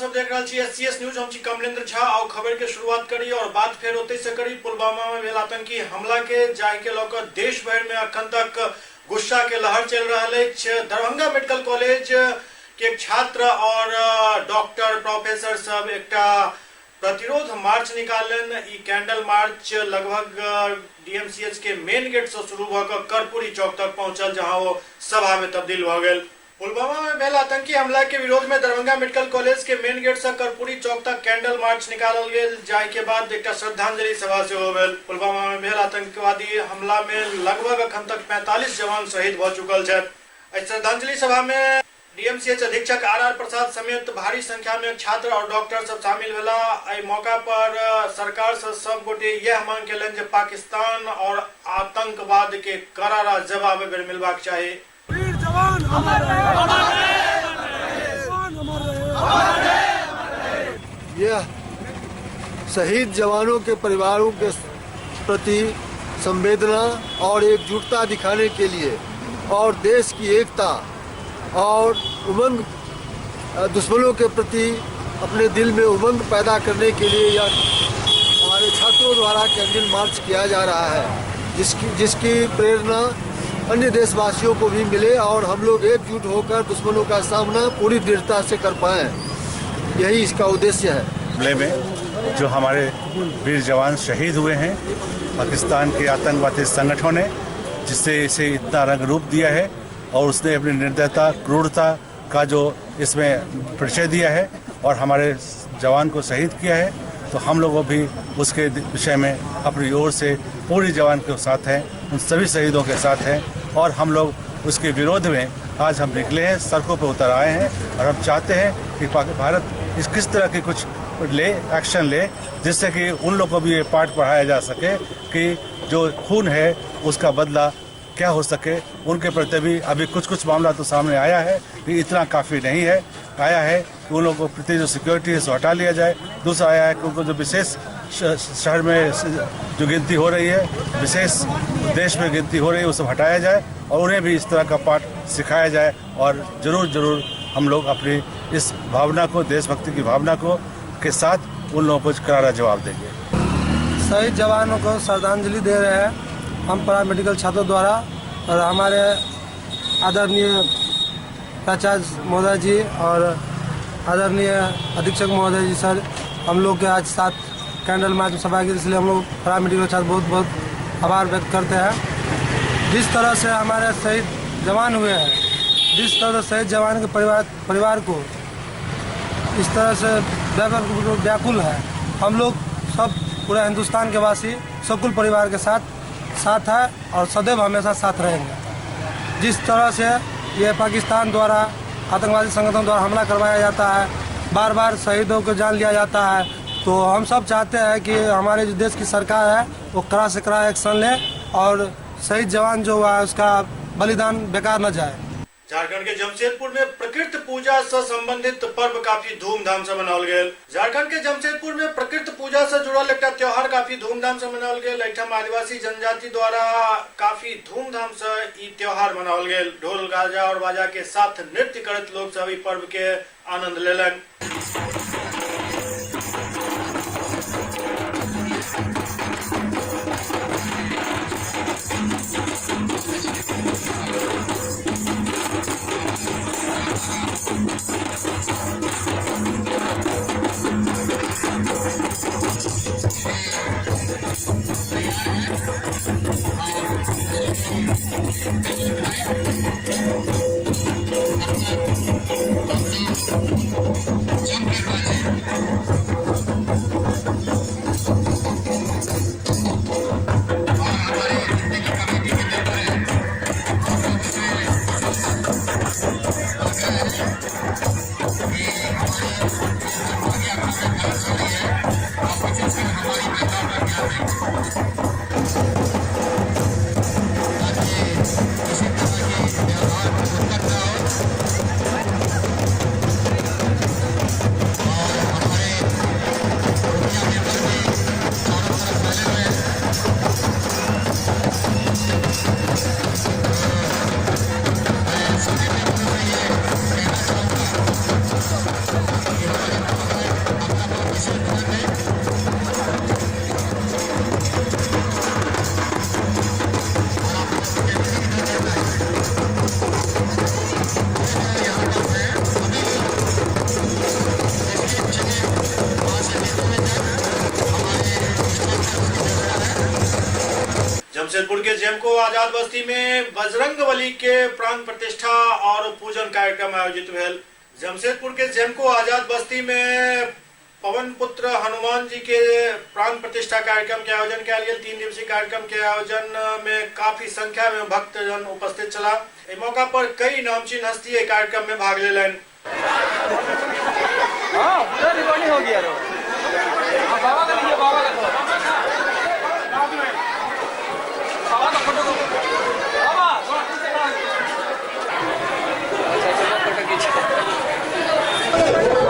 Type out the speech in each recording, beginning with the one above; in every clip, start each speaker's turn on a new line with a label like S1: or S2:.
S1: सब देख रहा छी एससीएस न्यूज। हम छी कमलेंद्र झा और खबर के शुरुआत करी और बात फिर होते से करी पुलवामा में भेल आतंकी हमला के जाय के लेकर देश भर में अखन तक गुस्सा के लहर चल रहा है। दरभंगा मेडिकल कॉलेज के छात्र और डॉक्टर प्रोफेसर सब एक प्रतिरोध मार्च निकालन। ई कैंडल मार्च लगभग डीएमसीएच के मेन गेट से शुरू होकर कर्पूरी चौक तक पहुंचल, जहां वो सभा में तब्दील हो गए। पुलवामा में भेल आतंकी हमला के विरोध में दरभंगा मेडिकल कॉलेज के मेन गेट से कर्पूरी चौक तक कैंडल मार्च निकालल गेल। जाय के बाद एक श्रद्धांजलि सभा से हो गए। पुलवामा में भेल आतंकवादी हमला में लगभग अखन तक 45 जवान शहीद हो चुकल है। श्रद्धांजलि सभा में डीएमसीएच अधीक्षक आर प्रसाद समेत भारी संख्या में छात्र और डॉक्टर सब शामिल भेला। एहि मौका पर सरकार से सब गोटे यह मांग केलन जे पाकिस्तान और आतंकवाद के करारा जवाब मिलबाक चाही।
S2: वीर जवान अमर रहे, अमर रहे।
S3: यह शहीद जवानों के परिवारों के प्रति संवेदना और एकजुटता दिखाने के लिए और देश की एकता और उमंग, दुश्मनों के प्रति अपने दिल में उमंग पैदा करने के लिए यह हमारे छात्रों द्वारा कैंडल मार्च किया जा रहा है, जिसकी प्रेरणा अन्य देशवासियों को भी मिले और हम लोग एकजुट होकर दुश्मनों का सामना पूरी दृढ़ता से कर पाएं। यही इसका उद्देश्य है।
S4: हमले में जो हमारे वीर जवान शहीद हुए हैं पाकिस्तान के आतंकवादी संगठनों ने, जिससे इसे इतना रंग रूप दिया है और उसने अपनी निर्दयता क्रूरता का जो इसमें परिचय दिया है और हमारे जवान को शहीद किया है, तो हम लोगों भी उसके विषय में अपनी ओर से पूरी जवान के साथ हैं, उन सभी शहीदों के साथ हैं और हम लोग उसके विरोध में आज हम निकले हैं, सड़कों पर उतर आए हैं और हम चाहते हैं कि भारत किस तरह की कुछ एक्शन ले, जिससे कि उन लोगों को भी ये पाठ पढ़ाया जा सके कि जो खून है उसका बदला क्या हो सके। उनके प्रति भी अभी कुछ मामला तो सामने आया है कि इतना काफ़ी नहीं है, आया है कि उन लोगों को प्रति जो सिक्योरिटी है सो हटा लिया जाए। दूसरा आया है कि उनको जो विशेष शहर में जो गिनती हो रही है, विशेष देश में गिनती हो रही है, वो सब हटाया जाए और उन्हें भी इस तरह का पाठ सिखाया जाए और ज़रूर हम लोग अपनी इस भावना को, देशभक्ति की भावना को के साथ उन लोगों को करारा जवाब देंगे।
S2: शहीद जवानों को श्रद्धांजलि दे रहे हैं हम पैरामेडिकल छात्रों द्वारा और हमारे आदरणीय प्राचार्य महोदय जी और आदरणीय अधीक्षक महोदय जी सर, हम लोग के आज साथ कैंडल मार्च में सभा की, इसलिए हम लोग पैरामेडिकल छात्र बहुत आभार व्यक्त करते हैं। जिस तरह से हमारे शहीद जवान हुए हैं, जिस तरह से शहीद जवान के परिवार को इस तरह से व्याकुल है, हम लोग सब पूरे हिंदुस्तान के वासी सकुल परिवार के साथ है और सदैव हमेशा साथ रहेंगे। जिस तरह से ये पाकिस्तान द्वारा आतंकवादी संगठन द्वारा हमला करवाया जाता है, बार बार शहीदों को जान लिया जाता है, तो हम सब चाहते हैं कि हमारे जो देश की सरकार है वो कड़ा से कड़ा एक्शन ले और शहीद जवान जो हुआ है उसका बलिदान बेकार न जाए।
S1: झारखंड के जमशेदपुर में प्रकृति पूजा से संबंधित पर्व काफी धूमधाम से मनाओल गेल। झारखंड के जमशेदपुर में प्रकृति पूजा से जुड़ल एक त्योहार काफी धूमधाम से मनाओल गेल। एठम आदिवासी जनजाति द्वारा काफी धूमधाम से ई त्योहार मनाओल गेल। ढोल गाजा और बाजा के साथ नृत्य करत लोग सभी पर्व के आनंद लेलन। जमशेदपुर के जेमको आजाद बस्ती में बजरंगबली के प्राण प्रतिष्ठा और पूजन कार्यक्रम आयोजित भेल। जमशेदपुर के जेमको आजाद बस्ती में पवन पुत्र हनुमान जी के प्राण प्रतिष्ठा कार्यक्रम के आयोजन किया गया। 3 दिवसीय कार्यक्रम के आयोजन में काफी संख्या में भक्तजन उपस्थित चला। इस मौका पर कई नामचीन हस्ती कार्यक्रम में भाग ले।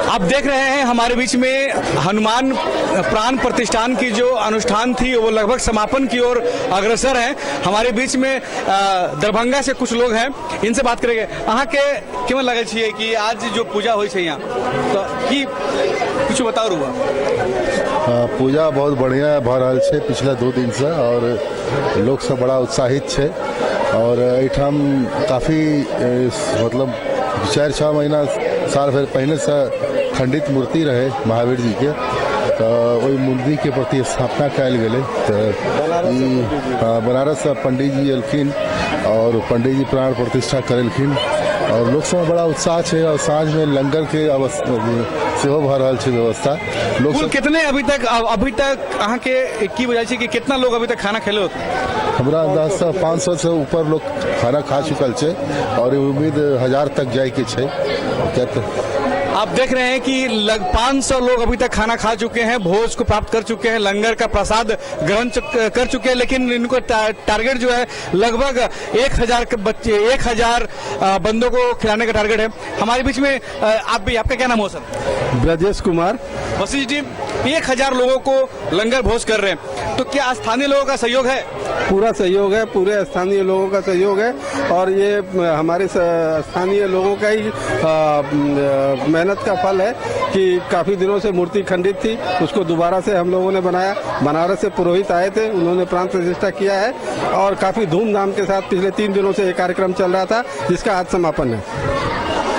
S5: आप देख रहे हैं हमारे बीच में हनुमान प्राण प्रतिष्ठान की जो अनुष्ठान थी वो लगभग समापन की ओर अग्रसर है। हमारे बीच में दरभंगा से कुछ लोग हैं, इनसे बात करेंगे। अहाँ के केवल लगे छे कि आज जो पूजा हुई है यहाँ तो की कुछ बताओ रुआ।
S6: पूजा बहुत बढ़िया भ रहल छै पिछले 2 दिन से और लोग सब बड़ा उत्साहित छै और एठाम काफी मतलब 4-6 महीना साल भर पहले से खंडित मूर्ति रहे महावीर जी के तो वही मूर्ति के प्रति स्थापना कल गए। तो बनारस से पंडित जी एलखिन और पंडित जी प्राण प्रतिष्ठा करेलखिन और लोग सब बड़ा उत्साह है और सांझ में लंगर के सेहो भ रहल छै व्यवस्था। लोग सब
S5: कितने अभी तक अहाँ के की बुझाई छै कि कितना लोग अभी तक खाना खेलो?
S6: हमरा अंदाज से 500 से ऊपर लोग खाना खा चुकल छै और उम्मीद 1000 तक जाए के छै।
S5: आप देख रहे हैं कि 500 लोग अभी तक खाना खा चुके हैं, भोज को प्राप्त कर चुके हैं, लंगर का प्रसाद ग्रहण कर चुके हैं, लेकिन इनको टारगेट जो है लगभग 1000 के बच्चे 1000 बंदों को खिलाने का टारगेट है। हमारे बीच में आपका क्या नाम हो सर?
S2: ब्रजेश कुमार।
S5: वशिष्ठ जी, 1000 लोगों को लंगर भोज कर रहे हैं, तो क्या स्थानीय लोगों का सहयोग है?
S2: पूरा सहयोग है, पूरे स्थानीय लोगों का सहयोग है और ये हमारे स्थानीय लोगों का ही मेहनत का फल है कि काफी दिनों से मूर्ति खंडित थी, उसको दोबारा से हम लोगों ने बनाया। बनारस से पुरोहित आए थे, उन्होंने प्राण प्रतिष्ठा किया है और काफी धूमधाम के साथ पिछले 3 दिनों से ये कार्यक्रम चल रहा था जिसका आज समापन है।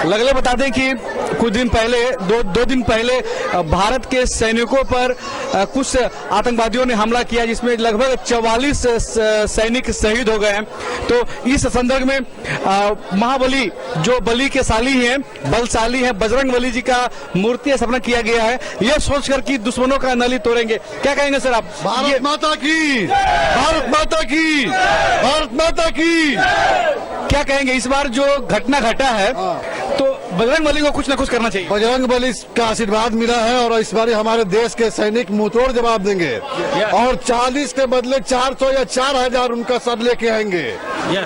S5: लगले बता दें कि कुछ दिन पहले दो दिन पहले भारत के सैनिकों पर कुछ आतंकवादियों ने हमला किया जिसमें लगभग 44 सैनिक शहीद हो गए हैं। तो इस संदर्भ में महाबली जो बलि के साली हैं, बलशाली हैं, बजरंगबली जी का मूर्ति स्थापना किया गया है, यह सोचकर कि दुश्मनों का नली तोड़ेंगे। क्या कहेंगे सर आप?
S3: भारत माता की, भारत माता की, भारत माता की।
S5: क्या कहेंगे इस बार जो घटना घटा है तो बजरंगबली को कुछ न कुछ करना चाहिए?
S3: बजरंगबली का आशीर्वाद मिला है और इस बार हमारे देश के सैनिक मुंहतोड़ जवाब देंगे और 40 के बदले 400 या 4000 उनका सर लेके आएंगे।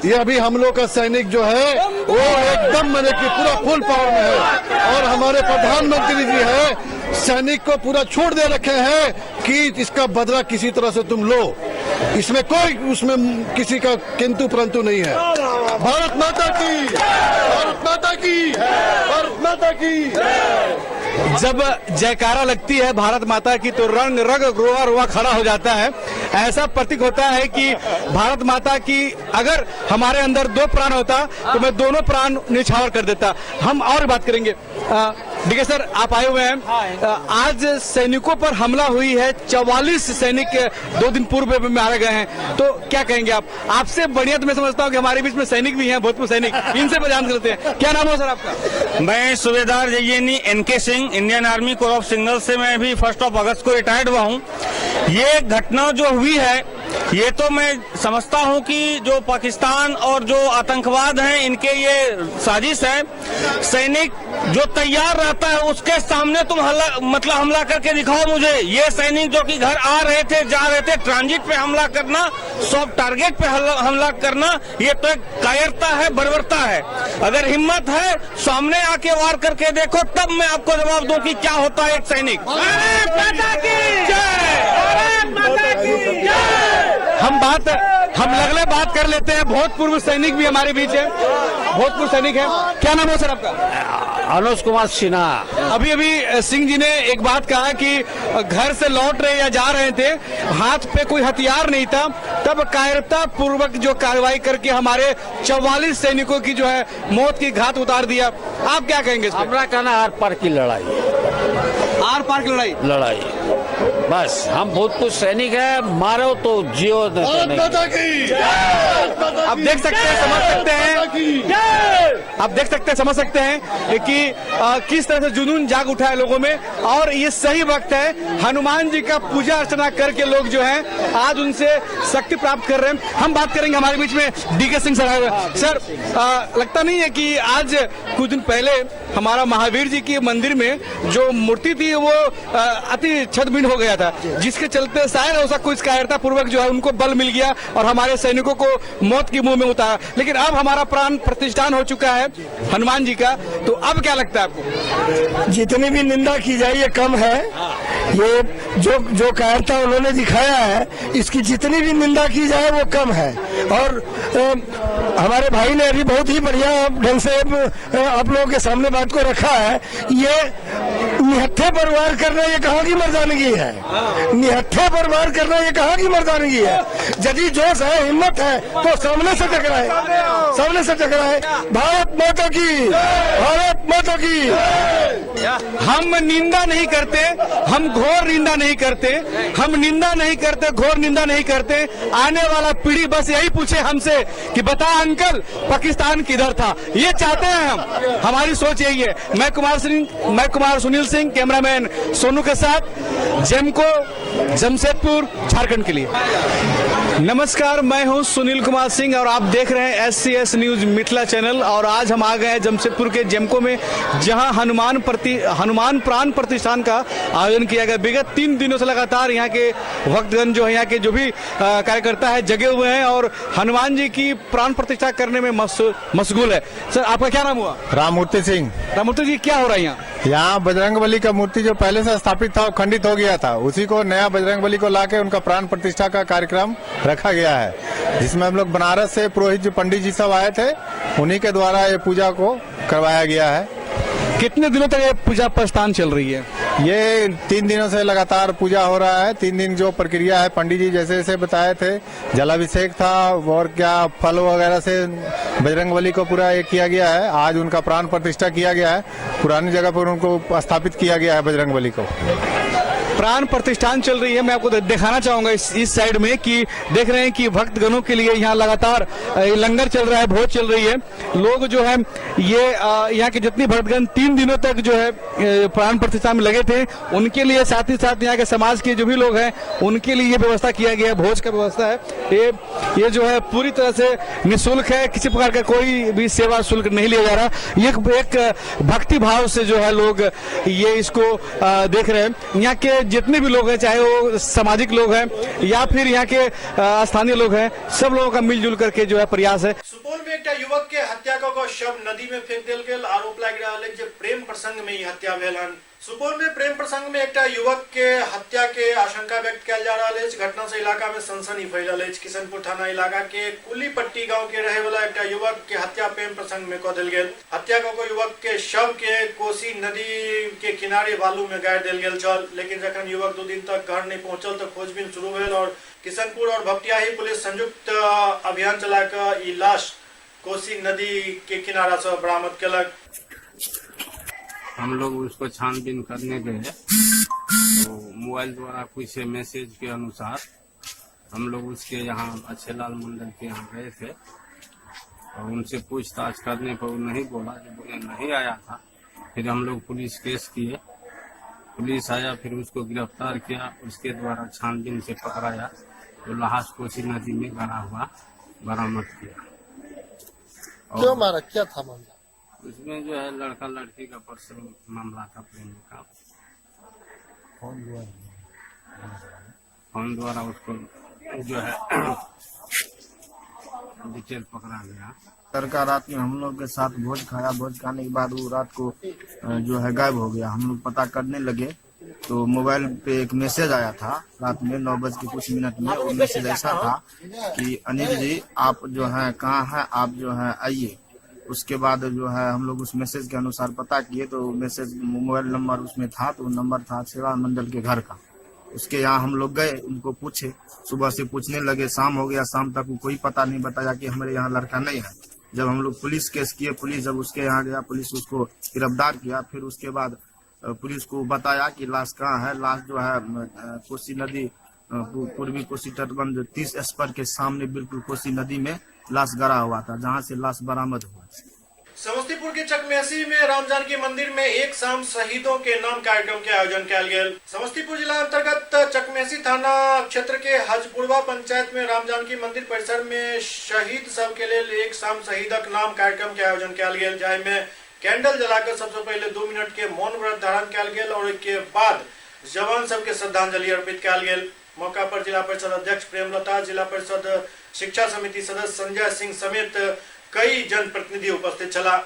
S3: ये अभी हम लोग का सैनिक जो है वो एकदम मैंने की पूरा फुल पावर में है और हमारे प्रधानमंत्री जी है सैनिक को पूरा छूट दे रखे हैं कि इसका बदला किसी तरह से तुम लो, इसमें कोई उसमें किसी का किंतु परंतु नहीं है। भारत माता की, भारत माता की, भारत माता की।
S5: जब जयकारा लगती है भारत माता की तो रंग रग रोआ रोआ खड़ा हो जाता है। ऐसा प्रतीक होता है कि भारत माता की अगर हमारे अंदर 2 प्राण होता तो मैं दोनों प्राण निछावर कर देता। हम और बात करेंगे। देखिए सर, आप आए हुए हैं, आज सैनिकों पर हमला हुई है, 44 सैनिक 2 दिन पूर्व में मारे गए हैं, तो क्या कहेंगे आप? आपसे बढ़िया तो मैं समझता हूँ कि हमारे बीच में सैनिक भी हैं, भूतपूर्व सैनिक, इनसे जान करते हैं। क्या नाम हो सर आपका?
S7: मैं सूबेदार जयनी NK Singh, Indian army core of single से मैं भी 1 अगस्त को रिटायर्ड हुआ हूँ। ये घटना जो हुई है ये तो मैं समझता हूँ कि जो पाकिस्तान और जो आतंकवाद हैं इनके ये साजिश है। सैनिक जो तैयार रहता है उसके सामने तुम हमला करके दिखाओ मुझे। ये सैनिक जो कि घर आ रहे थे, जा रहे थे, ट्रांजिट पे हमला करना, सॉफ्ट टारगेट पे हमला करना, ये तो एक कायरता है, बर्बरता है। अगर हिम्मत है सामने आके वार करके देखो, तब मैं आपको जवाब दूं कि क्या होता है एक सैनिक।
S5: हम लगले बात कर लेते हैं। भूतपूर्व सैनिक भी हमारे बीच है, भूतपूर्व सैनिक है। क्या नाम है सर आपका?
S7: अनुज कुमार सिन्हा।
S5: अभी सिंह जी ने एक बात कहा कि घर से लौट रहे या जा रहे थे, हाथ पे कोई हथियार नहीं था, तब कायरता पूर्वक जो कार्रवाई करके हमारे 44 सैनिकों की जो है मौत की घात उतार दिया। आप क्या कहेंगे?
S7: हमारा कहना आर पार की लड़ाई,
S5: आर पार की लड़ाई।
S8: बस हम भूतपूर्व सैनिक है, मारो तो जियो न सैनिक।
S5: आप देख सकते हैं, समझ सकते हैं, आप देख सकते हैं, समझ सकते हैं कि किस तरह से जुनून जाग उठा है लोगों में। और ये सही वक्त है, हनुमान जी का पूजा अर्चना करके लोग जो हैं आज उनसे शक्ति प्राप्त कर रहे हैं। हम बात करेंगे, हमारे बीच में डीके सिंह सर आए हुए हैं। सर, लगता नहीं है कि आज कुछ दिन पहले हमारा महावीर जी के मंदिर में जो मूर्ति थी वो अति छदबिंड हो गया था, जिसके चलते शायद ऐसा कुछ कायरता पूर्वक जो है उनको बल मिल गया और हमारे सैनिकों को मौत के मुंह में उतारा। लेकिन अब हमारा प्राण प्रतिष्ठान हो चुका है हनुमान जी का, तो अब क्या लगता है आपको?
S9: जितनी भी निंदा की जाए ये कम है। ये जो कायरता उन्होंने दिखाया है, इसकी जितनी भी निंदा की जाए वो कम है। और हमारे भाई ने अभी बहुत ही बढ़िया ढंग से आप लोगों के सामने बात को रखा है। ये निहत्थे पर वार करना ये कहाँ की मर्दानगी है? निहत्थे पर वार करना ये कहाँ की मर्दानगी है? यदि जोश है, हिम्मत है तो सामने से टकराए, सामने से टकराए। भारत माता की, भारत माता की।
S5: हम निंदा नहीं करते, हम घोर निंदा नहीं करते, हम निंदा नहीं करते, घोर निंदा नहीं करते। आने वाला पीढ़ी बस यही पूछे हमसे कि बता अंकल पाकिस्तान किधर था, ये चाहते हैं हम। हमारी सोच यही है। मैं कुमार सुनील सिंह, कैमरामैन सोनू के साथ, जेमको, जमशेदपुर, झारखंड के लिए। नमस्कार, मैं हूं सुनील कुमार सिंह और आप देख रहे हैं SCS न्यूज मिथिला चैनल। और आज हम आ गए हैं जमशेदपुर के जेमको में, जहां हनुमान प्राण प्रतिष्ठान का आयोजन किया गया। विगत 3 दिनों से लगातार यहाँ के भक्तगण जो है, यहाँ के जो भी कार्यकर्ता है, जगे हुए हैं और हनुमान जी की प्राण प्रतिष्ठा करने में मशगूल है। सर, आपका क्या नाम हुआ?
S10: राममूर्ति सिंह।
S5: राममूर्ति जी, क्या हो रहा है यहाँ?
S10: यहाँ बजरंगबली का मूर्ति जो पहले से स्थापित था वो खंडित हो गया था, उसी को नया बजरंगबली को लाके उनका प्राण प्रतिष्ठा का कार्यक्रम रखा गया है, जिसमें हम लोग बनारस से पुरोहित जी, पंडित जी सब आए थे, उन्हीं के द्वारा ये पूजा को करवाया गया है।
S5: कितने दिनों तक ये पूजा प्रस्थान चल रही है?
S10: ये 3 दिनों से लगातार पूजा हो रहा है। 3 दिन जो प्रक्रिया है, पंडित जी जैसे जैसे बताए थे, जलाभिषेक था और क्या फल वगैरह से बजरंगबली को पूरा ये किया गया है। आज उनका प्राण प्रतिष्ठा किया गया है, पुरानी जगह पर उनको स्थापित किया गया है बजरंगबली को।
S5: प्राण प्रतिष्ठान चल रही है। मैं आपको दिखाना चाहूंगा इस साइड में कि देख रहे हैं कि भक्तगणों के लिए यहाँ लगातार लंगर चल रहा है, भोज चल रही है। लोग जो है ये यहाँ के जितनी भक्तगण 3 दिनों तक जो है प्राण प्रतिष्ठान में लगे थे, उनके लिए साथ ही साथ यहाँ के समाज के जो भी लोग हैं उनके लिए ये व्यवस्था किया गया है, भोज का व्यवस्था है। ये जो है पूरी तरह से निःशुल्क है, किसी प्रकार का कोई भी सेवा शुल्क नहीं लिया जा रहा। ये एक भक्ति भाव से जो है लोग ये इसको देख रहे हैं। यहाँ के जितने भी लोग हैं, चाहे वो सामाजिक लोग हैं या फिर यहाँ के स्थानीय लोग हैं, सब लोगों का मिलजुल करके जो है प्रयास है।
S1: सुपौल में एक युवक के हत्या को शव नदी में फेंक दिल गेल। आरोप लाग रहा है जे प्रेम प्रसंग में ही हत्या भेल हन। सुपौल में प्रेम प्रसंग में एक युवक के हत्या के आशंका व्यक्त किया जा रहा है। घटना से इलाका में सनसनी फैलल है। किशनपुर थाना इलाका के कुलीपट्टी गांव के रहे वाला एक युवक के हत्या प्रेम प्रसंग में कऽ देल गेल। हत्या को युवक के शव के कोसी नदी के किनारे बालू में गाड़ देल गेल छल। लेकिन जखन युवक 2 दिन तक घर नहीं पहुंचल तो खोजबीन शुरू भेल और किशनपुर और भपटियाही पुलिस संयुक्त अभियान चला कर ई लाश कोसी नदी के किनारा से बरामद केलक।
S11: हम लोग उसको छानबीन करने गए तो मोबाइल द्वारा कुछ मैसेज के अनुसार हम लोग उसके यहाँ अच्छे लाल मंडल के यहाँ गए थे और उनसे पूछताछ करने पर वो नहीं बोला, जब बोले नहीं आया था। फिर हम लोग पुलिस केस किए, पुलिस आया, फिर उसको गिरफ्तार किया, उसके द्वारा छानबीन से पकड़ाया तो लाश कोसी नदी में गड़ा हुआ बरामद किया।
S3: क्यों मारा, क्या था मामला?
S11: उसमें जो है लड़का लड़की का पर्सनल मामला था, प्रेम का। फोन द्वारा उसको जो है डिटेल पकड़ा गया।
S12: लड़का रात में हम लोग के साथ भोज खाया, भोज खाने के बाद वो रात को जो है गायब हो गया। हम लोग पता करने लगे तो मोबाइल पे एक मैसेज आया था रात में 9 बज के कुछ मिनट में। वो मैसेज ऐसा था कि अनिल जी आप जो है कहाँ हैं, आप जो है आइए। उसके बाद जो है हम लोग उस मैसेज के अनुसार पता किए तो मैसेज मोबाइल नंबर उसमें था, तो नंबर था सेवा मंडल के घर का। उसके यहाँ हम लोग गए, उनको पूछे, सुबह से पूछने लगे, शाम हो गया, शाम तक कोई पता नहीं बताया कि हमारे यहाँ लड़का नहीं है। जब हम लोग पुलिस केस किए, पुलिस जब उसके यहाँ गया, पुलिस उसको गिरफ्तार किया। फिर उसके बाद पुलिस को बताया कि लाश कहाँ है। लाश जो है कोसी नदी पूर्वी कोसी तटबंध 30 स्पर के सामने बिल्कुल कोसी नदी में लाश गड़ा हुआ था, जहाँ से लाश बरामद हुआ।
S1: समस्तीपुर के चकमेसी में राम जानकी मंदिर में एक शाम शहीदों के नाम कार्यक्रम के आयोजन किया गया। समस्तीपुर जिला अंतर्गत चकमेसी थाना क्षेत्र के हजपुरवा पंचायत में राम जानकी मंदिर परिसर में शहीद सब के लिए एक शाम शहीदक नाम कार्यक्रम के आयोजन किया गया, जहाँ में कैंडल जलाकर सबसे पहले 2 मिनट के मौन व्रत धारण किया गया और इसके बाद जवान सबके श्रद्धांजलि अर्पित किया गया। मौका पर जिला परिषद अध्यक्ष प्रेमलता, जिला परिषद शिक्षा समिति सदस्य संजय सिंह समेत कई जनप्रतिनिधि उपस्थित चला।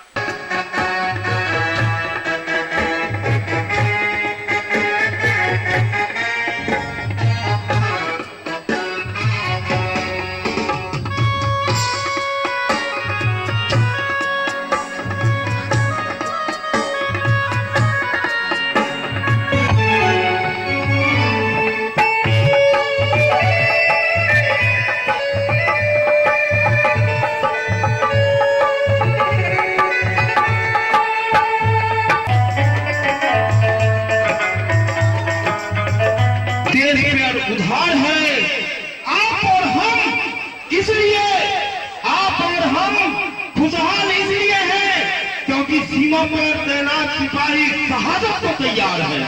S9: उधार है आप और हम, इसलिए आप और हम खुशहाल इसलिए हैं क्योंकि सीमा पर तैनात सिपाही शहादत को तैयार है।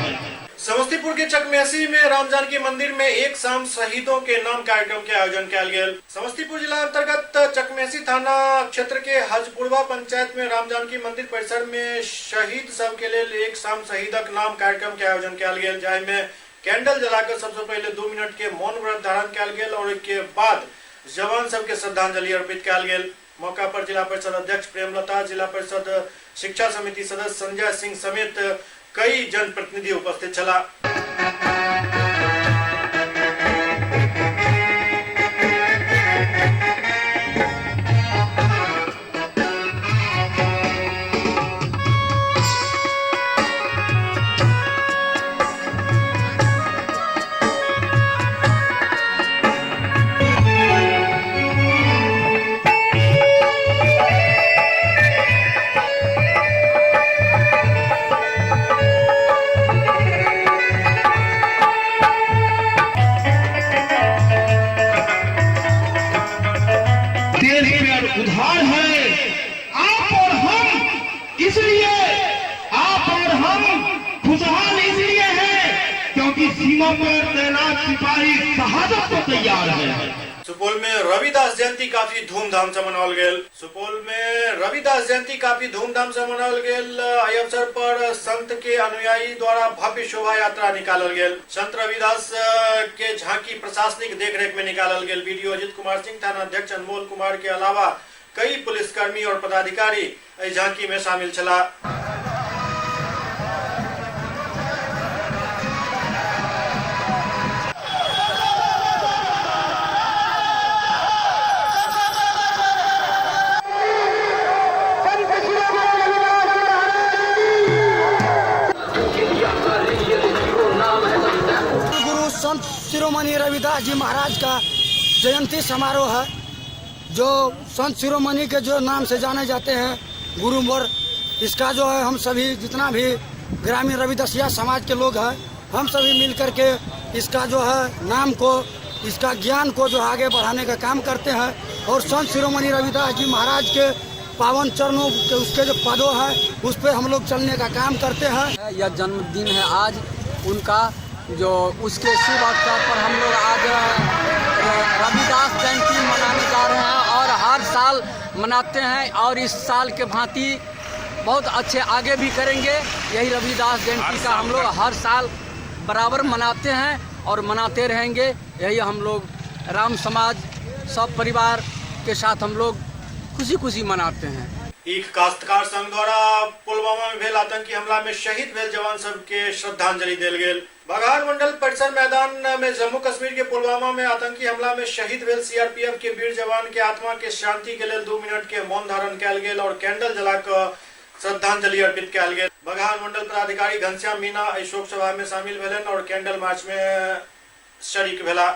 S1: समस्तीपुर के चकमेसी में राम जानकी मंदिर में एक शाम शहीदों के नाम कार्यक्रम के आयोजन किया गया। समस्तीपुर जिला अंतर्गत चकमेसी थाना क्षेत्र के हजपुरवा पंचायत में राम जानकी मंदिर परिसर में शहीद सब के लिए एक शाम शहीदक नाम कार्यक्रम के आयोजन किया गया, जहाँ में कैंडल जलाकर सबसे पहले 2 मिनट के मौन व्रत धारण किया गया और इसके बाद जवान सबके श्रद्धांजलि अर्पित किया गया। मौका पर जिला परिषद अध्यक्ष प्रेमलता, जिला परिषद शिक्षा समिति सदस्य संजय सिंह समेत कई जनप्रतिनिधि उपस्थित चला।
S9: उधार है आप और हम, इसलिए आप और हम खुशहाल इसलिए हैं क्योंकि सीमा पर तैनात सिपाही शहादत को तैयार है।
S1: सुपौल में रविदास जयंती काफी धूमधाम से मनावल गेल। सुपौल में रविदास जयंती काफी धूमधाम से मनावल गेल। एहि अवसर पर संत के अनुयायी द्वारा भव्य शोभा यात्रा निकालल गेल। संत रविदास के झांकी प्रशासनिक देखरेख में निकालल गेल। वीडियो अजित कुमार सिंह, थाना अध्यक्ष अनमोल कुमार के अलावा कई पुलिसकर्मी और पदाधिकारी इस झांकी में शामिल छला।
S9: संत शिरोमणि रविदास जी महाराज का जयंती समारोह है, जो संत शिरोमणि के जो नाम से जाने जाते हैं गुरुवर। इसका जो है हम सभी जितना भी ग्रामीण रविदासिया समाज के लोग हैं, हम सभी मिलकर के इसका जो है नाम को, इसका ज्ञान को जो आगे बढ़ाने का काम करते हैं। और संत शिरोमणि रविदास जी महाराज के पावन चरणों के उसके जो पदों है उस पर हम लोग चलने का काम करते हैं।
S13: यह जन्मदिन है आज उनका, जो उसके शुभ अवसर पर हम लोग आज रविदास जयंती मनाने जा रहे हैं और हर साल मनाते हैं और इस साल के भांति बहुत अच्छे आगे भी करेंगे। यही रविदास जयंती का हम लोग हर साल बराबर मनाते हैं और मनाते रहेंगे। यही हम लोग राम समाज सब परिवार के साथ हम लोग खुशी खुशी मनाते हैं।
S1: एक काश्तकार संघ द्वारा पुलवामा में भेल आतंकी हमला में शहीद भेल जवान सबके श्रद्धांजलि देल गेल। बघार मंडल परिसर मैदान में जम्मू कश्मीर के पुलवामा में आतंकी हमला में शहीद भेल सीआरपीएफ के वीर जवान के आत्मा के शांति के लिए 2 मिनट के मौन धारण कयल गेल और कैंडल जलाकर श्रद्धांजलि अर्पित कयल गेल। बघार मंडल पदाधिकारी घनश्याम मीना शोक सभा में शामिल भेलन और कैंडल मार्च में शरीक भेला।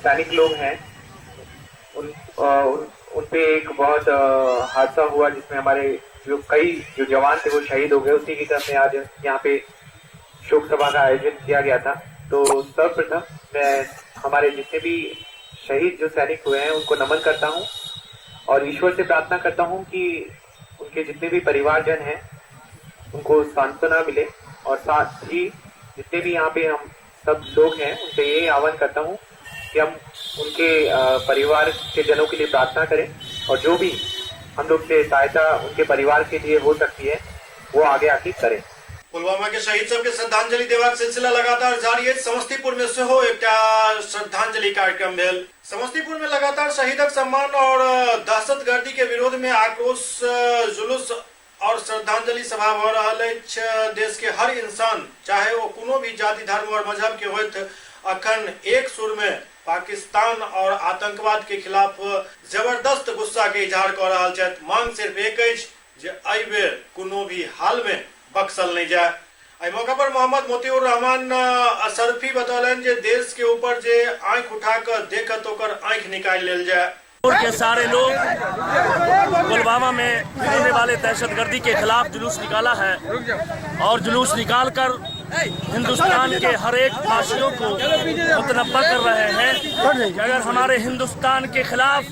S14: सैनिक लोग हैं पे एक बहुत हादसा हुआ जिसमें हमारे जो जवान थे वो शहीद हो गए। उसी की तरफ में आज यहाँ पे शोक सभा का आयोजन किया गया था। तो सर्वप्रथम मैं हमारे जितने भी शहीद जो सैनिक हुए हैं उनको नमन करता हूँ और ईश्वर से प्रार्थना करता हूँ कि उनके जितने भी परिवारजन हैं उनको सांत्वना मिले, और साथ ही जितने भी यहाँ पे हम सब लोग हैं उनसे ये आह्वान करता हूँ कि हम उनके परिवार के जनों के लिए प्रार्थना करें और जो भी हम लोग से सहायता उनके परिवार के लिए हो सकती है वो आगे आके करें।
S1: पुलवामा के शहीद सबके श्रद्धांजलि देबाक सिलसिला लगातार जारी है। समस्तीपुर में सेहो एकटा श्रद्धांजलि कार्यक्रम भेल। समस्तीपुर में लगातार शहीदक सम्मान और दहशतगर्दी के विरोध में आक्रोश जुलूस और श्रद्धांजलि सभा भ रहल अछि। देश के हर इंसान चाहे वो कोनो भी जाति धर्म और मजहब के होइत अखन एक सुर में पाकिस्तान और आतंकवाद के खिलाफ जबरदस्त गुस्सा के इजहार कर रहल छथि। मांग सिर्फ एक अछि जे एहि बेर कोनो भी हाल में बख्शल नहीं जाए। एहि मौका पर मोहम्मद मोतिउर रहमान अशरफी बतौलन जे देश के ऊपर जे आंख उठा कर देखत ओकर आंख निकाल लेल जाए।
S15: के सारे लोग पुलवामा में होने वाले दहशतगर्दी के खिलाफ जुलूस निकाला है और जुलूस निकालकर हिंदुस्तान के हर एक वासियों को मुतनब्बा कर रहे हैं कि अगर हमारे हिंदुस्तान के खिलाफ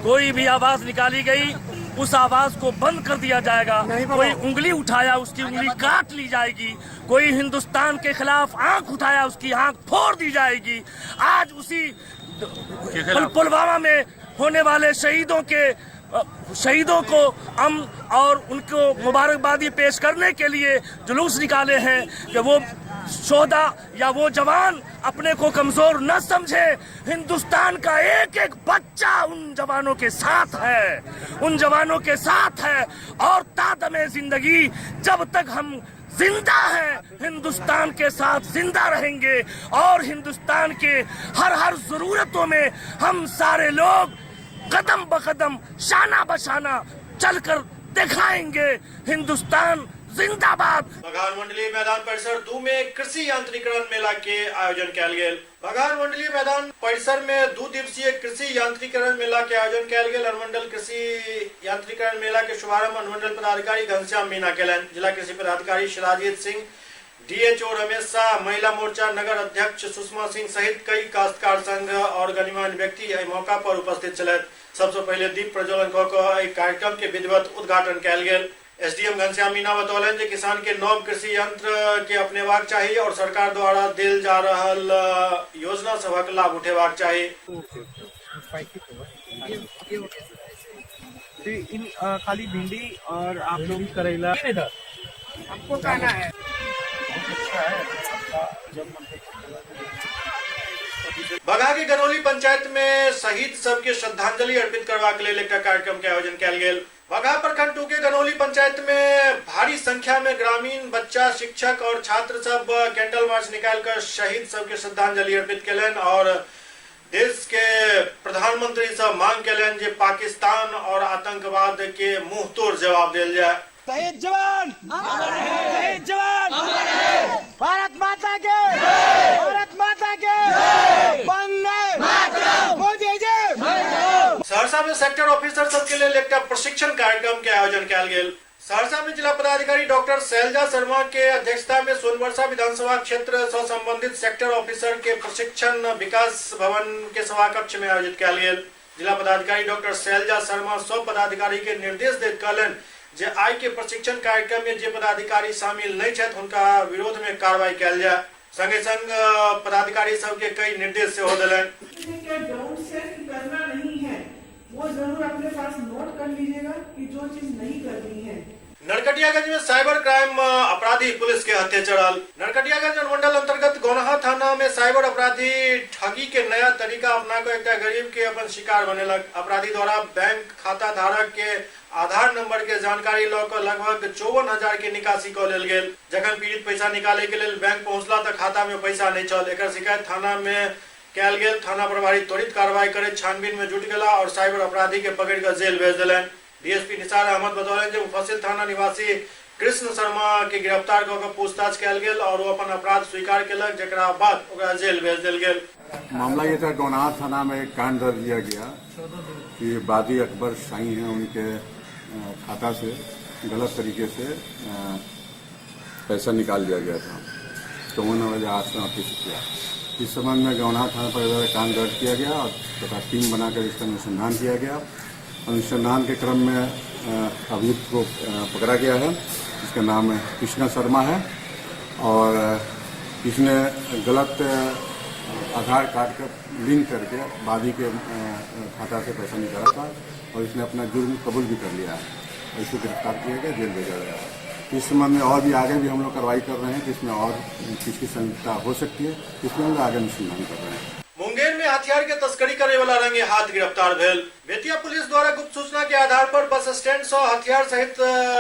S15: कोई भी आवाज निकाली गई उस आवाज को बंद कर दिया जाएगा। कोई उंगली उठाया उसकी उंगली काट ली जाएगी। कोई हिंदुस्तान के खिलाफ आंख उठाया उसकी आंख फोड़ दी जाएगी। आज उसी पुलवामा में होने वाले शहीदों को हम और उनको मुबारकबादी पेश करने के लिए जुलूस निकाले हैं कि वो शोहदा या वो जवान अपने को कमजोर न समझे। हिंदुस्तान का एक एक बच्चा उन जवानों के साथ है और तादमे जिंदगी जब तक हम जिंदा हैं हिंदुस्तान के साथ जिंदा रहेंगे और हिंदुस्तान के हर जरूरतों में हम सारे लोग कदम ब कदम शाना बशाना चलकर दिखाएंगे। हिंदुस्तान जिंदाबाद। बघार मंडलीय मैदान परिसर 2 में कृषि यांत्रिकरण मेला के आयोजन कयल गेल। बघार मंडलीय मैदान परिसर में 2 दिवसीय कृषि यांत्रिकरण मेला के आयोजन कयल गेल। अनुमंडल कृषि यांत्रिकरण मेला के शुभारंभ अनुमंडल पदाधिकारी घनश्याम मीना केलन। जिला कृषि पदाधिकारी शिराजीत सिंह, डीएचओ रमेश शाह, महिला मोर्चा नगर अध्यक्ष सुषमा सिंह सहित कई काश्तकार संघ और गणमान्य व्यक्ति एहि मौका पर उपस्थित छलथि। सबसे पहले दीप प्रज्वलन कऽ कऽ एहि कार्यक्रम के विधिवत उद्घाटन कयल गेल। एसडीएम घनश्याम मीना बतौलन जे किसान के नव कृषि यंत्र के अपनेबाक चाहिए और सरकार द्वारा देल जा रहल योजना सभक लाभ उठेबाक चाहिए।
S16: खाली भिंडी और आप लोग करेला हमको कहना है।
S1: बघा के गनौली पंचायत में शहीद सबके श्रद्धांजलि अर्पित करबाक लेल एकटा कार्यक्रम के आयोजन कयल गेल। बघा प्रखंड 2 के गनौली पंचायत में भारी संख्या में ग्रामीण बच्चा, शिक्षक और छात्र सब कैंडल मार्च निकालकर शहीद सबके श्रद्धांजलि अर्पित केलन और देश के प्रधानमंत्री सब मांग केलन जे पाकिस्तान और आतंकवाद के मुंह तोड़ जवाब देल जाए।
S9: शहीद जवान शहीद जवान भारत माता के वंदे मातरम। मोदी जी।
S1: सहरसा में सेक्टर ऑफिसर सबके लिए एकटा प्रशिक्षण कार्यक्रम के आयोजन कयल गेल। सहरसा में जिला पदाधिकारी डॉक्टर शैलजा शर्मा के अध्यक्षता में सोनवर्षा विधानसभा क्षेत्र से संबंधित सेक्टर ऑफिसर के प्रशिक्षण विकास भवन के सभा कक्ष में आयोजित कयल गेल। जिला पदाधिकारी डॉक्टर शैलजा शर्मा सब पदाधिकारी के निर्देश दैत कहलनि जे आइ के प्रशिक्षण कार्यक्रम में जे पदाधिकारी शामिल नहीं छथि हुनका विरोध में कार्रवाई कयल जाए। संगे संग पदाधिकारी सबके कई निर्देश से हो दिलन।
S17: करना नहीं है वो जरूर अपने पास नोट कर लीजिएगा कि जो चीज नहीं करनी है।
S1: नरकटियागंज में साइबर क्राइम अपराधी पुलिस के हत्थे चढ़ल। नरकटियागंज अनुमंडल अंतर्गत गौनहा थाना में साइबर अपराधी ठगी के नया तरीका अपनाकर एक गरीब के अपन शिकार बनेलक। अपराधी द्वारा बैंक खाता धारक के आधार नंबर के जानकारी लऽ कऽ लगभग 54,000 के निकासी कऽ लेल गेल। जखन पीड़ित पैसा निकाले के लेल बैंक पहुंचला तऽ खाता में पैसा नहीं छल। एकर शिकायत थाना में कयल गेल। थाना प्रभारी त्वरित कार्रवाई करैत छानबीन में जुट गेला और साइबर अपराधी के पकड़ कर जेल भेज दिलन। डीएसपी निसार अहमद बतौलन जे मुफस्सिल थाना निवासी कृष्ण शर्मा के गिरफ्तार कऽ कऽ पूछताछ कयल गेल और वो अपन अपराध स्वीकार केलक, जेकरा बाद ओकरा जेल भेज देल गेल।
S18: मामला ये था, गौनाहा थाना में एक कांड दर्ज किया गया कि बादी अकबर शाही हैं, उनके खाता से गलत तरीके से पैसा निकाल दिया गया था। तो उन्होंने आज से ऑफिस किया। इस संबंध में गौनाहा थाना पर कांड दर्ज किया गया और तथा टीम बनाकर इसका अनुसंधान किया गया। अनुसंधान के क्रम में अभियुक्त को पकड़ा गया है, जिसका नाम कृष्णा शर्मा है और इसने गलत आधार कार्ड का लिंक करके बादी के खाता से पैसा निकाला था और इसने अपना जुर्म कबूल भी कर लिया है और इसको गिरफ्तार किया गया, जेल भेजा गया है। इस संबंध में और भी आगे भी हम लोग कार्रवाई कर रहे हैं, जिसमें और किसकी संलिप्तता हो सकती है, इसमें हम लोग आगे अनुसंधान कर रहे हैं।
S1: मुंगेर में हथियार के तस्करी करे वाला रंगे हाथ गिरफ्तार भेल। बेतिया पुलिस द्वारा गुप्त सूचना के आधार पर बस स्टैंड से हथियार सहित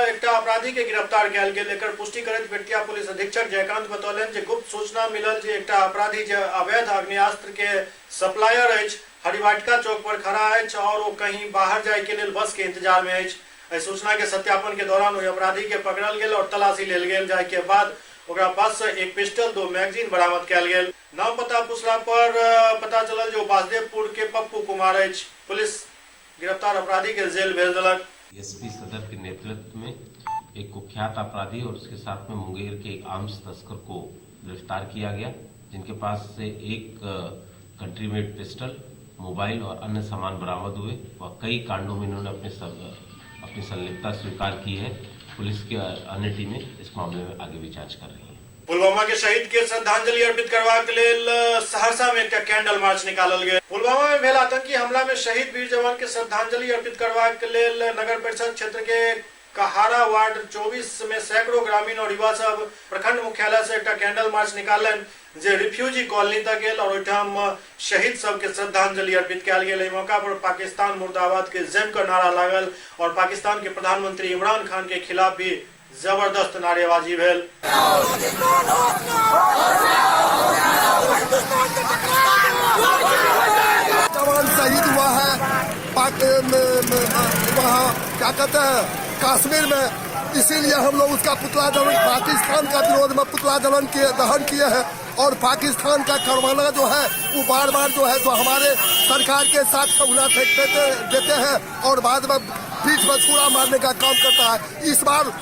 S1: एक अपराधी के गिरफ्तार कयल गेल। एकर पुष्टि करैत बेतिया पुलिस अधीक्षक जयकांत बतौलन जे गुप्त सूचना मिलल जे एक अपराधी जे अवैध आग्नेयास्त्र के सप्लायर अछि, हरिवाटिका चौक पर खड़ा अछि और वो कहीं बाहर जाय के लेल बस के इंतजार में अछि। इस सूचना के सत्यापन के दौरान वही अपराधी के पकड़ल गेल और तलाशी लेल गेल, जाय के बाद ओकरा पास से एक पिस्टल 2 मैगजीन बरामद कयल गेल। नाम पता पूछला पर पता चलल जो बासदेवपुर के पप्पू कुमार अछि। पुलिस गिरफ्तार अपराधी के जेल भेज देलक।
S19: एसपी सदर के नेतृत्व में एक कुख्यात अपराधी और उसके साथ में मुंगेर के एक आर्म्स तस्कर को गिरफ्तार किया गया, जिनके पास से एक कंट्री मेड पिस्टल, मोबाइल और अन्य सामान बरामद हुए और कई कांडों में इन्होंने अपनी संलिप्तता स्वीकार की है। पुलिस की अन्य टीमें इस मामले में आगे भी जांच कर रही हैं।
S1: पुलवामा के शहीद के श्रद्धांजलि अर्पित करबाक लेल सहरसा में एक कैंडल मार्च निकालल गेल। पुलवामा में भेल आतंकी हमला में शहीद वीर जवान के श्रद्धांजलि अर्पित करबाक लेल नगर परिषद क्षेत्र के कहारा वार्ड 24 में सैकड़ों ग्रामीण और युवा सब प्रखंड मुख्यालय से एक कैंडल मार्च निकालन जे रिफ्यूजी कॉलोनी तक गेल और ओहिठाम शहीद सब के श्रद्धांजलि अर्पित कयल गेल। एहि मौका पर पाकिस्तान मुर्दाबाद के जमकर नारा लागल और पाकिस्तान के प्रधानमंत्री इमरान खान के खिलाफ भी जबरदस्त नारेबाजी भेल।
S3: जवान शहीद हुआ है वहाँ क्या कहते हैं कश्मीर में, इसीलिए हम लोग उसका पुतला दहन, पाकिस्तान का विरोध में पुतला दहन किए हैं और पाकिस्तान का करवाना जो है वो बार बार जो है तो हमारे सरकार के साथ उड़ा देते हैं और बाद में पीठ में छुरा मारने का काम करता है। इस बार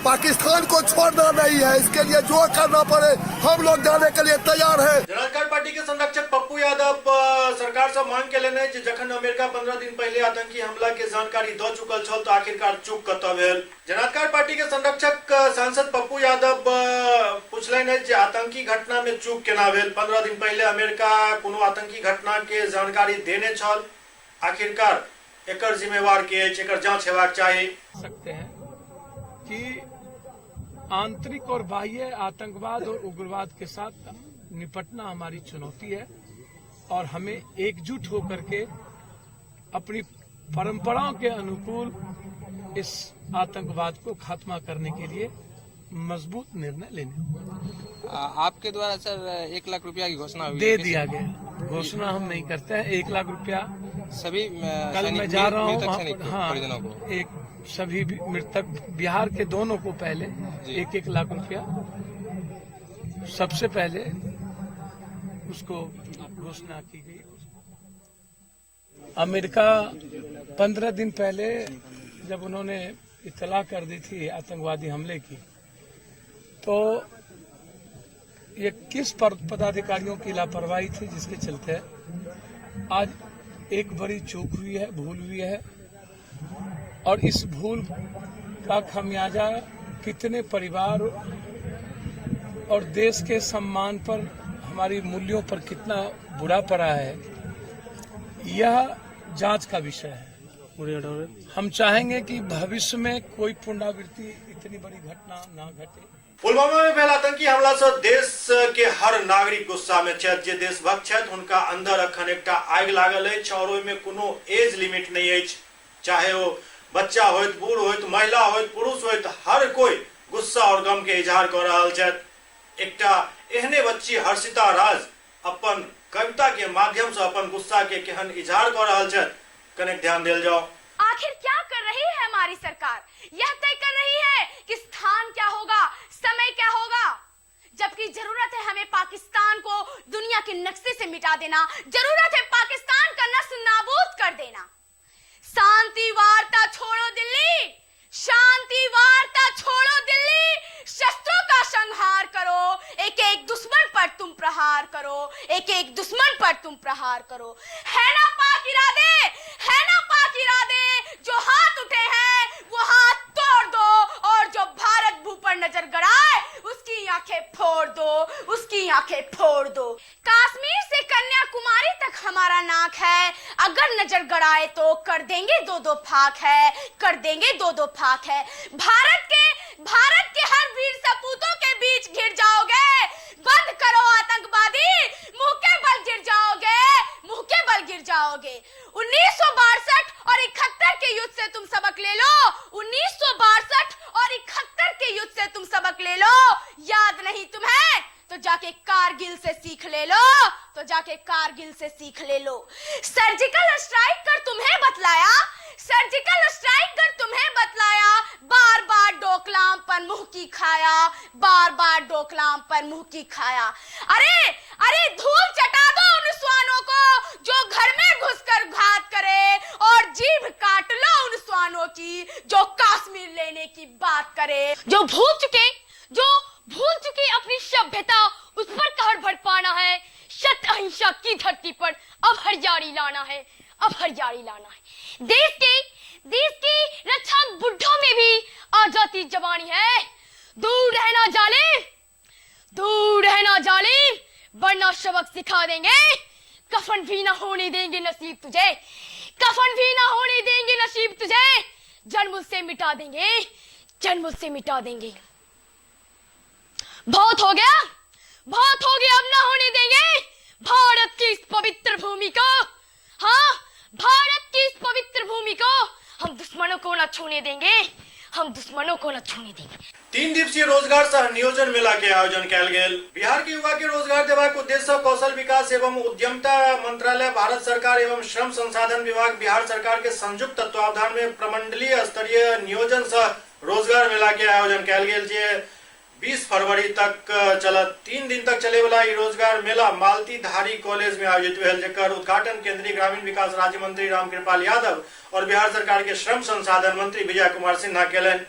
S3: पाकिस्तान को छोड़ना नहीं है, इसके लिए जो करना पड़े हम लोग जाने के लिए तैयार हैं।
S1: जनता पार्टी के संरक्षक पप्पू यादव सरकार से मांग के लेने जखन अमेरिका 15 दिन पहले आतंकी हमला के जानकारी द चुकल छल तो आखिरकार चूक कतऽ भेल। जनता पार्टी के संरक्षक सांसद पप्पू यादव पूछलनि जे आतंकी घटना में चूक केना भेल। 15 दिन पहले अमेरिका कोनो आतंकी घटना के जानकारी देने छल, आखिरकार एकर जिम्मेवार के अछि, एकर जांच हेबाक चाही।
S20: सकते हैं कि आंतरिक और बाह्य आतंकवाद और उग्रवाद के साथ निपटना हमारी चुनौती है और हमें एकजुट होकर के अपनी परंपराओं के अनुकूल इस आतंकवाद को खात्मा करने के लिए मजबूत निर्णय लेने।
S21: आपके द्वारा सर 1 लाख रुपया की घोषणा हुई
S20: दे दिया गया। घोषणा हम नहीं करते हैं। 1 लाख रुपया
S21: सभी
S20: कल मैं जा रहा हूँ। हाँ,
S21: को
S20: सभी मृतक बिहार के दोनों को पहले 1-1 लाख रुपया सबसे पहले उसको घोषणा की गई। अमेरिका 15 दिन पहले जब उन्होंने इत्तला कर दी थी आतंकवादी हमले की, तो ये किस पदाधिकारियों की लापरवाही थी जिसके चलते आज एक बड़ी चूक हुई है, भूल हुई है और इस भूल का खमियाजा कितने परिवार और देश के सम्मान पर, हमारी मूल्यों पर कितना बुरा पड़ा है, यह जांच का विषय है। हम चाहेंगे कि भविष्य में कोई पुनरावृत्ति इतनी बड़ी घटना ना घटे।
S1: पुलवामा में भेल आतंकी हमला से देश के हर नागरिक गुस्सा में छथि। जे देशभक्त छथि हुनका अंदर अखन एकटा आगि लागल अछि और ओहिमे कोनो एज लिमिट नहीं अछि। चाहे वो बच्चा होइत, बूढ़ होइत, महिला होइत, पुरुष होइत, हर कोई गुस्सा और गम के इजहार कर रहल छथि। एकटा एहने बच्ची हर्षिता राज अपन कविता के माध्यम से अपन गुस्सा के केहन इजहार कर रहल छथि, कनेक ध्यान देल जाओ।
S22: आखिर क्या कर रही है हमारी सरकार? यह तय कर रही है कि स्थान क्या होगा, समय क्या होगा।
S4: जबकि जरूरत है हमें पाकिस्तान को दुनिया के नक्शे से मिटा देना, जरूरत है पाकिस्तान का नस्ल नाबूद कर देना। शांति वार्ता छोड़ो दिल्ली, शांति वार्ता छोड़ो दिल्ली, शस्त्रों का संहार करो, एक एक दुश्मन पर तुम प्रहार करो, एक एक दुश्मन पर तुम प्रहार करो। है ना पाक इरादे, है ना पाक इरादे, जो हाथ उठे हैं वो हाथ तोड़ दो, और जो भारत भू पर नजर गड़ाए उसकी आंखें फोड़ दो, उसकी आंखें फोड़ दो। कश्मीर से कन्याकुमारी तक हमारा नाक है, अगर नजर गड़ाए तो कर देंगे दो दो फाक है, कर देंगे दो दो फाक है। भारत के हर वीर सपूतों के बीच घिर जाओगे, बंद करो आतंकवादी, मुंह के बल गिर जाओगे, मुंह के बल गिर जाओगे। 1962 और 71 के युद्ध से तुम सबक ले लो, 1962 और 71 के युद्ध से तुम सबक ले लो। याद नहीं तुम्हें तो जाके कारगिल से सीख ले लो, तो जाके कारगिल से सीख ले लो। सर्जिकल स्ट्राइक कर तुम्हें बतलाया, सर्जिकल स्ट्राइक कर तुम्हें बतलाया, बार बार डोकलाम पर मुंह की खाया, बार बार डोकलाम पर मुंह की खाया। अरे धूल चटा दो उन श्वानों को जो घर में घुसकर घात करे, और जीभ काट लो उन श्वानों की जो कश्मीर लेने की बात करे। जो भूल चुके अपनी सभ्यता, उस पर कहर बरपाना है। सत्य अहिंसा की धरती पर अब हरियाली लाना है, अब हरियाली लाना है। देश की रक्षा बुढ़ों में भी आ जाती जवानी है। दूर रहना जालिम, दूर रहना जालिम, वरना सबक सिखा देंगे। कफन भी ना होने देंगे नसीब तुझे, कफन भी ना होने देंगे नसीब तुझे। जन्म से मिटा देंगे, जन्म से मिटा देंगे। बहुत हो गया, बहुत हो गया, अब ना होने देंगे भारत की इस पवित्र भूमि को। हाँ, भारत की इस पवित्र भूमि को हम दुश्मनों को न छूने देंगे, हम दुश्मनों को न छूने देंगे।
S1: 3 दिवसीय रोजगार सह नियोजन मेला के आयोजन कयल गेल। बिहार के युवा के रोजगार देबाक उद्देश्य कौशल विकास एवं उद्यमिता मंत्रालय, भारत सरकार एवं श्रम संसाधन विभाग बिहार सरकार के संयुक्त तत्वावधान में प्रमंडलीय स्तरीय नियोजन सह रोजगार मेला के आयोजन कयल गेल, जे 20 फरवरी तक चलत। 3 दिन तक चले वाला ई रोजगार मेला मालती धारी कॉलेज में आयोजित भेल, जेकर उद्घाटन केंद्रीय ग्रामीण विकास राज्य मंत्री रामकृपाल यादव और बिहार सरकार के श्रम संसाधन मंत्री विजय कुमार सिन्हा केलन।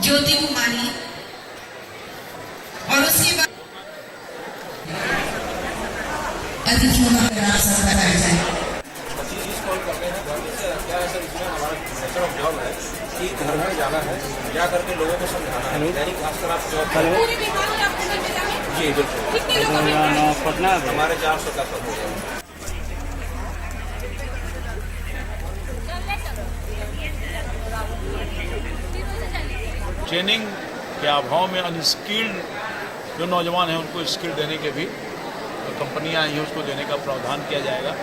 S6: ज्योति कुमारी और उसके बाद अतिथियों का नाम सब बताया जाए।
S23: 25 कॉल कर रहे हैं घर से, क्या है सर, इसमें हमारा नेचर ऑफ जॉब है कि घर घर जाना है, जा करके लोगों को समझाना है। दैनिक खासकर आप जॉब जी बिल्कुल पटना हमारे 400 का सब हो गया।
S24: ट्रेनिंग के अभाव में अनस्किल्ड जो नौजवान हैं उनको स्किल देने के भी कंपनियां हैं, उसको देने का प्रावधान किया जाएगा।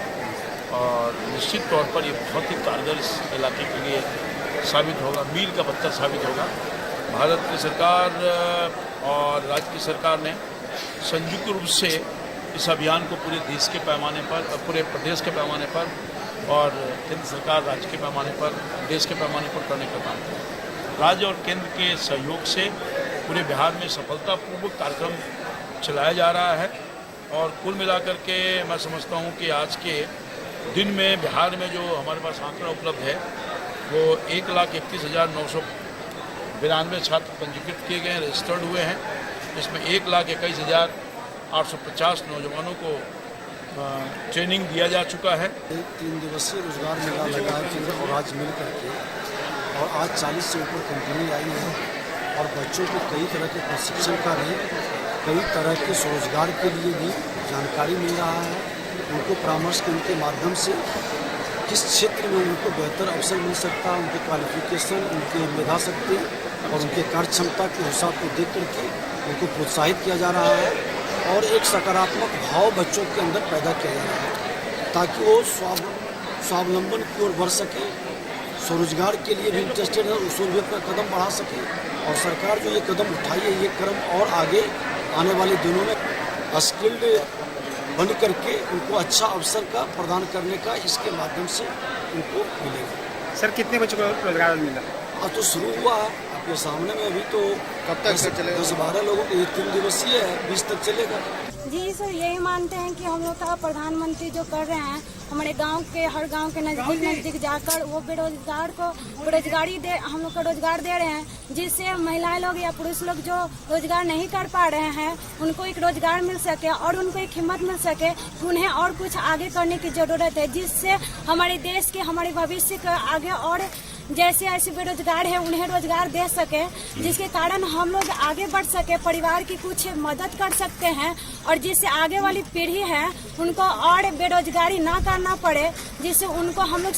S24: और निश्चित तौर पर ये बहुत ही कारगर इस इलाके के लिए साबित होगा, मील का पत्थर साबित होगा। भारत की सरकार और राज्य की सरकार ने संयुक्त रूप से इस अभियान को पूरे देश के पैमाने पर, पूरे प्रदेश के पैमाने पर और केंद्र सरकार राज्य के पैमाने पर, देश के पैमाने पर करने का काम किया। राज्य और केंद्र के सहयोग से पूरे बिहार में सफलतापूर्वक कार्यक्रम चलाया जा रहा है। और कुल मिलाकर के मैं समझता हूं कि आज के दिन में बिहार में जो हमारे पास आंकड़ा उपलब्ध है वो 1,31,992 छात्र पंजीकृत किए गए हैं, रजिस्टर्ड हुए हैं। इसमें 1,21,850 नौजवानों को ट्रेनिंग दिया जा चुका है।
S25: 3 दिवसीय रोजगार मेला लगा केंद्र और राज्य मिल करके, और आज 40 से ऊपर कंपनी आई है और बच्चों को कई तरह के प्रशिक्षण का भी, कई तरह के स्वरोजगार के लिए भी जानकारी मिल रहा है। उनको परामर्श के उनके माध्यम से किस क्षेत्र में उनको बेहतर अवसर मिल सकता है, उनके क्वालिफिकेशन, उनके मेधा शक्ति और उनके कार्य क्षमता के हिसाब को देख करके उनको प्रोत्साहित किया जा रहा है और एक सकारात्मक भाव बच्चों के अंदर पैदा किया जा रहा है ताकि वो स्वावलंबन की ओर बढ़ सके, स्वरोजगार के लिए भी इंटरेस्टेड है, उसको भी अपना कदम बढ़ा सके। और सरकार जो ये कदम उठाई है, ये कदम और आगे आने वाले दिनों में स्किल्ड बन करके उनको अच्छा अवसर का प्रदान करने का इसके माध्यम से उनको मिलेगा।
S16: सर कितने बच्चों को रोजगार मिला?
S25: अब तो शुरू हुआ है आपके सामने में, अभी तो कब तक चलेगा? 10-12 लोगों को 3 दिवसीय है, 20 तक चलेगा।
S2: जी सर, यही मानते हैं कि हम लोग का प्रधानमंत्री जो कर रहे हैं हमारे गांव के हर गांव के नजदीक जाकर वो बेरोजगार को बेरोजगारी दे हम लोग को रोजगार दे रहे हैं, जिससे महिलाएं लोग या पुरुष लोग जो रोजगार नहीं कर पा रहे हैं उनको एक रोजगार मिल सके और उनको एक हिम्मत मिल सके कि उन्हें और कुछ आगे करने की जरूरत है, जिससे हमारे देश के हमारे भविष्य के आगे और जैसे ऐसे बेरोजगार है उन्हें रोजगार दे सके, जिसके कारण हम लोग आगे बढ़ सके, परिवार की कुछ मदद कर सकते हैं और जिससे आगे वाली पीढ़ी है उनको और बेरोजगारी ना करना पड़े, जिससे उनको हम लोग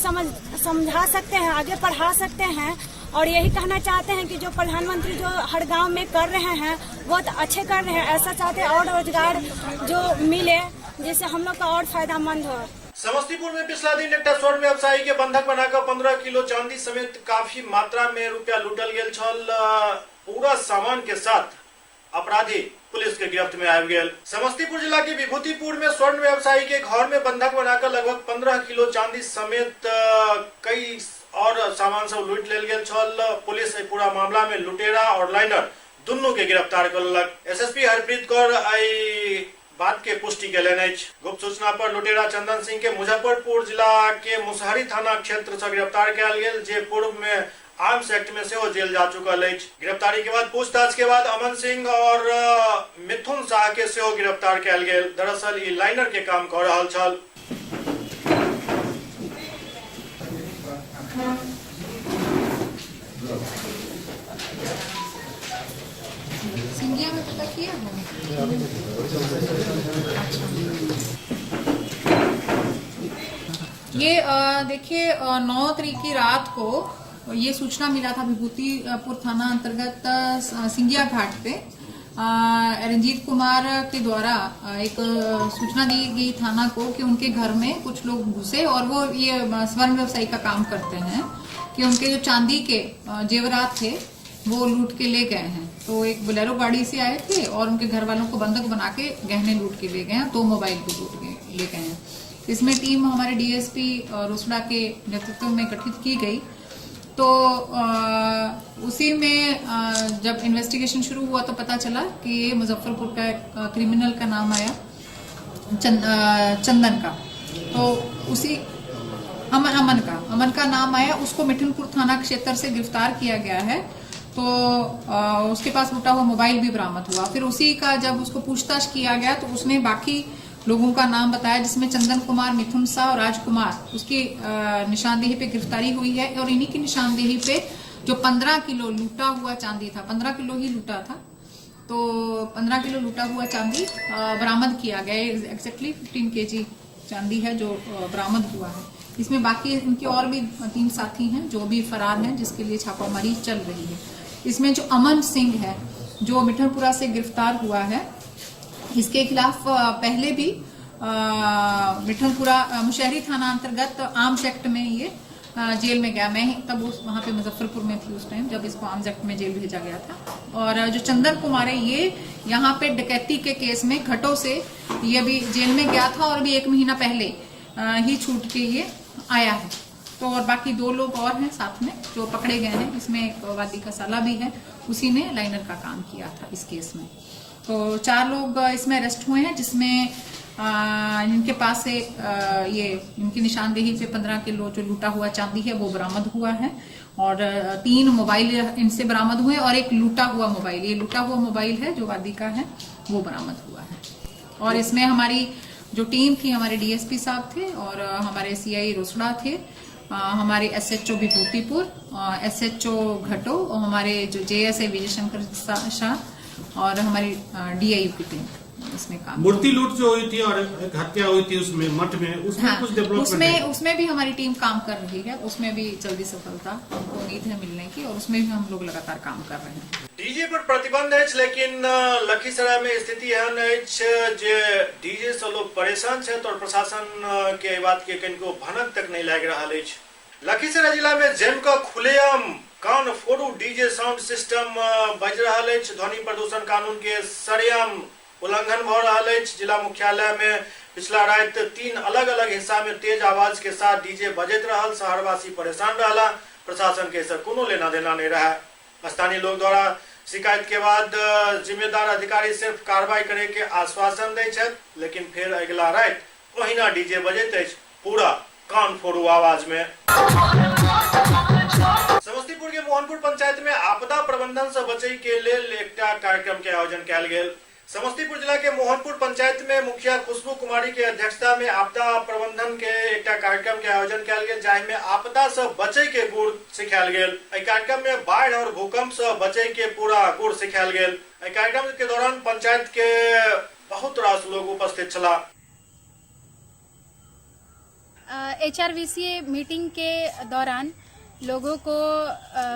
S2: समझा सकते हैं, आगे पढ़ा सकते हैं। और यही कहना चाहते हैं कि जो प्रधानमंत्री जो हर गांव में कर रहे हैं बहुत अच्छे कर रहे हैं, ऐसा चाहते हैं और रोजगार जो मिले जिससे हम लोग का और फायदामंद हो।
S1: समस्तीपुर में पिछला दिन एक स्वर्ण व्यवसायी के बंधक बनाकर 15 किलो चांदी समेत काफी मात्रा में रुपया लूटल गेल छल। पूरा सामान के साथ अपराधी पुलिस के गिरफ्त में आबि गेल। समस्तीपुर जिला के विभूतिपुर में स्वर्ण व्यवसायी के घर में बंधक बनाकर लगभग 15 किलो चांदी समेत कई और सामान सब लूट लेल गेल छल। पुलिस पूरा मामला में लुटेरा और लाइनर दोनों के गिरफ्तार करलक। एसएसपी हरप्रीत कौर बात के पुष्टि कैलन अछि। गुप्त सूचना पर लुटेरा चंदन सिंह के मुजफ्फरपुर जिला के मुसहरी थाना क्षेत्र से गिरफ्तार कयल गेल, जे पूर्व में आर्म्स एक्ट में से जेल जा चुकल अछि। गिरफ्तारी के बाद पूछताछ के बाद अमन सिंह और मिथुन शाह के सेहो गिरफ्तार कयल गेल। दरअसल ई लाइनर के काम कर रहल छल।
S5: सिंधिया में पता किया है? ये देखिए 9 तारीख की रात को ये सूचना मिला था विभूतिपुर थाना अंतर्गत सिंगिया घाट पे रंजीत कुमार के द्वारा एक सूचना दी गई थाना को कि उनके घर में कुछ लोग घुसे और वो ये स्वर्ण व्यवसायी का काम करते हैं, कि उनके जो चांदी के जेवरात थे वो लूट के ले गए हैं। तो एक बोलेरो गाड़ी से आए थे और उनके घर वालों को बंधक बना के गहने लूट के ले गए हैं, 2 मोबाइल भी लूट के ले गए हैं। इसमें टीम हमारे डीएसपी रोसड़ा के नेतृत्व में गठित की गई। तो उसी में जब इन्वेस्टिगेशन शुरू हुआ तो पता चला कि ये मुजफ्फरपुर का एक क्रिमिनल का नाम आया चंदन का। तो उसी अमन का नाम आया, उसको मिठनपुर थाना क्षेत्र से गिरफ्तार किया गया है। तो उसके पास लूटा हुआ मोबाइल भी बरामद हुआ। फिर उसी का जब उसको पूछताछ किया गया तो उसने बाकी लोगों का नाम बताया, जिसमें चंदन कुमार, मिथुन शाह और राजकुमार उसकी निशानदेही पे गिरफ्तारी हुई है। और इन्हीं की निशानदेही पे जो 15 किलो लूटा हुआ चांदी था, 15 किलो ही लूटा था, तो 15 किलो लूटा हुआ चांदी बरामद किया गया। एग्जैक्टली 15 kg चांदी है जो बरामद हुआ है। इसमें बाकी उनके और भी 3 साथी हैं जो भी फरार हैं, जिसके लिए छापामारी चल रही है। इसमें जो अमन सिंह है जो मिठनपुरा से गिरफ्तार हुआ है, इसके खिलाफ पहले भी मिठनपुरा मुशहरी थाना अंतर्गत आर्म्स एक्ट में ये जेल में गया। मैं तब वहां पे मुजफ्फरपुर में थी उस टाइम जब इसको आर्म्स एक्ट में जेल भेजा गया था। और जो चंदन कुमार है ये यहाँ पे डकैती के केस में घटों से ये भी जेल में गया था और भी 1 महीना पहले ही छूट के ये आया है। तो और बाकी 2 लोग और हैं साथ में जो पकड़े गए हैं। इसमें एक वादी का साला भी है, उसी ने लाइनर का काम किया था इस केस में। तो 4 लोग इसमें अरेस्ट हुए हैं, जिसमें इनके पास से ये इनकी निशानदेही पे 15 किलो जो लूटा हुआ चांदी है वो बरामद हुआ है। और 3 मोबाइल इनसे बरामद हुए और एक लूटा हुआ मोबाइल, ये लूटा हुआ मोबाइल है जो वादी का है, वो बरामद हुआ है। और इसमें हमारी जो टीम थी, हमारे डीएसपी साहब थे और हमारे सीआई रोसड़ा थे, हमारे एसएचओ विभूतिपुर, एसएचओ घटो और हमारे जो जेएसए विजय शंकर शाह और हमारी डीआईयू की टीम इसमें काम।
S23: मूर्ति लूट जो हुई थी और एक हत्या हुई थी उसमें मठ में, उसमें
S5: हाँ,
S23: कुछ डेवलपमेंट
S5: उसमें भी हमारी टीम काम कर रही है। उसमें भी जल्दी सफलता हमको उम्मीद है मिलने की, और उसमें भी हम लोग लगातार काम कर रहे हैं।
S1: डीजे पर प्रतिबंध है, लेकिन लखीसराय में स्थिति एहन है जे डीजे से लोग परेशान है और प्रशासन के बात के कनिको भनक तक नहीं लाग रहा है। लखीसराय जिला में जेम का खुलेआम कान फोड़ू डीजे साउंड सिस्टम बज रहा है। ध्वनि प्रदूषण कानून के सरेआम उल्लंघन भ रहा है। जिला मुख्यालय में पिछला रात 3 अलग अलग हिस्सा में तेज आवाज के साथ डीजे बजत रहल। शहरवासी परेशान रहला। प्रशासन के इससे कोनो लेना देना नहीं रहा। स्थानीय लोग द्वारा शिकायत के बाद जिम्मेदार अधिकारी सिर्फ कार्रवाई करे के आश्वासन दै छथि, लेकिन फिर अगला रात ओहिना डीजे बजैत अछि पूरा कान फोड़ू आवाज में। समस्तीपुर के मोहनपुर पंचायत में आपदा प्रबंधन से बचै के लेल एकटा कार्यक्रम के आयोजन कयल गेल। समस्तीपुर जिला के मोहनपुर पंचायत में मुखिया खुशबू कुमारी के अध्यक्षता में आपदा प्रबंधन के एकटा कार्यक्रम के आयोजन कयल गेल, जाहि में आपदा से बचै के गुर सिखायल गेल। एहि कार्यक्रम में बाढ़ और भूकंप से बचै के पूरा गुर सिखायल गेल। एहि कार्यक्रम के दौरान पंचायत के बहुत रास लोग उपस्थित छला।
S7: HRVCA मीटिंग के दौरान लोगों को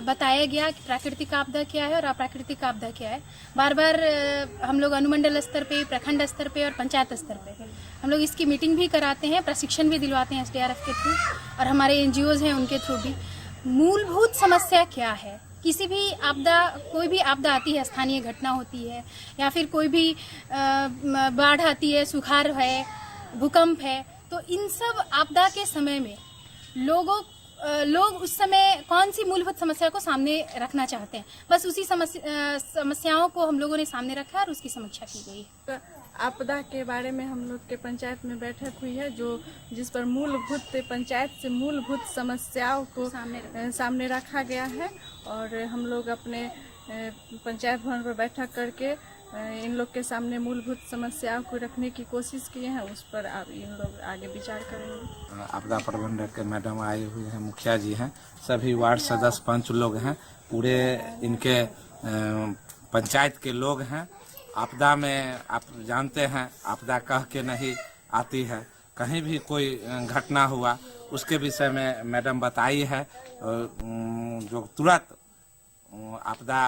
S7: बताया गया कि प्राकृतिक आपदा क्या है और अप्राकृतिक आपदा क्या है। बार बार हम लोग अनुमंडल स्तर पे, प्रखंड स्तर पे और पंचायत स्तर पे हम लोग इसकी मीटिंग भी कराते हैं, प्रशिक्षण भी दिलवाते हैं SDRF के थ्रू, और हमारे NGOs हैं उनके थ्रू भी। मूलभूत समस्या क्या है, किसी भी आपदा, कोई भी आपदा आती है, स्थानीय घटना होती है या फिर कोई भी बाढ़ आती है, सुखाड़ है, भूकंप है, तो इन सब आपदा के समय में लोग उस समय कौन सी मूलभूत समस्या को सामने रखना चाहते हैं, बस उसी समस्याओं को हम लोगों ने सामने रखा और उसकी समीक्षा की गई।
S8: आपदा के बारे में हम लोग के पंचायत में बैठक हुई है, जिस पर पंचायत से मूलभूत समस्याओं को सामने रखा गया है, और हम लोग अपने पंचायत भवन पर बैठक करके इन लोग के सामने मूलभूत समस्याओं को रखने की कोशिश किए हैं। उस पर अब इन लोग आगे विचार करेंगे।
S21: आपदा प्रबंधक के मैडम आए हुए हैं, मुखिया जी हैं, सभी वार्ड सदस्य पंच लोग हैं, पूरे इनके पंचायत के लोग हैं। आपदा में आप जानते हैं, आपदा कह के नहीं आती है, कहीं भी कोई घटना हुआ उसके विषय में मैडम बताई है, जो तुरंत आपदा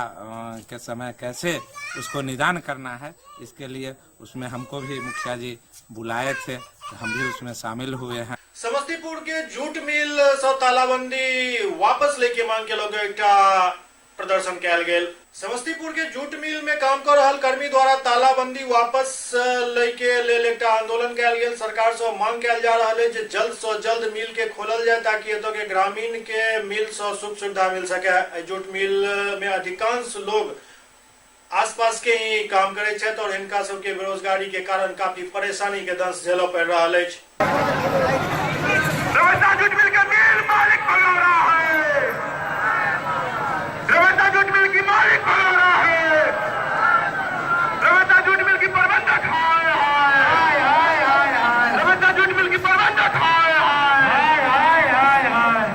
S21: के समय कैसे उसको निदान करना है, इसके लिए उसमें हमको भी मुखिया जी बुलाए थे, हम भी उसमें शामिल हुए हैं।
S1: समस्तीपुर के जूट मिल से तालाबंदी वापस लेके मांग के लोग एकटा प्रदर्शन कयल गेल। समस्तीपुर के जूट मिल में काम कर रहल कर्मी द्वारा तालाबंदी वापस लेके लेल एकटा आंदोलन कयल गेल। सरकार से मांग कयल जा रहल है जे जल्द से जल्द मिल के खोलल जाए, ताकि एतय के ग्रामीण के मिल से सुख सुविधा मिल सके। जूट मिल में अधिकांश लोग आसपास के ही काम करे छथि और हिनका सबके बेरोजगारी के कारण काफी परेशानी के दंश झेलऽ पड़ि रहल अछि।
S10: जूट मिल का मिल मालिक खोल रहा है, जूट मिल की मालिक खोल रहा है, जूट मिल की प्रबंधक जूट मिल की प्रबंधक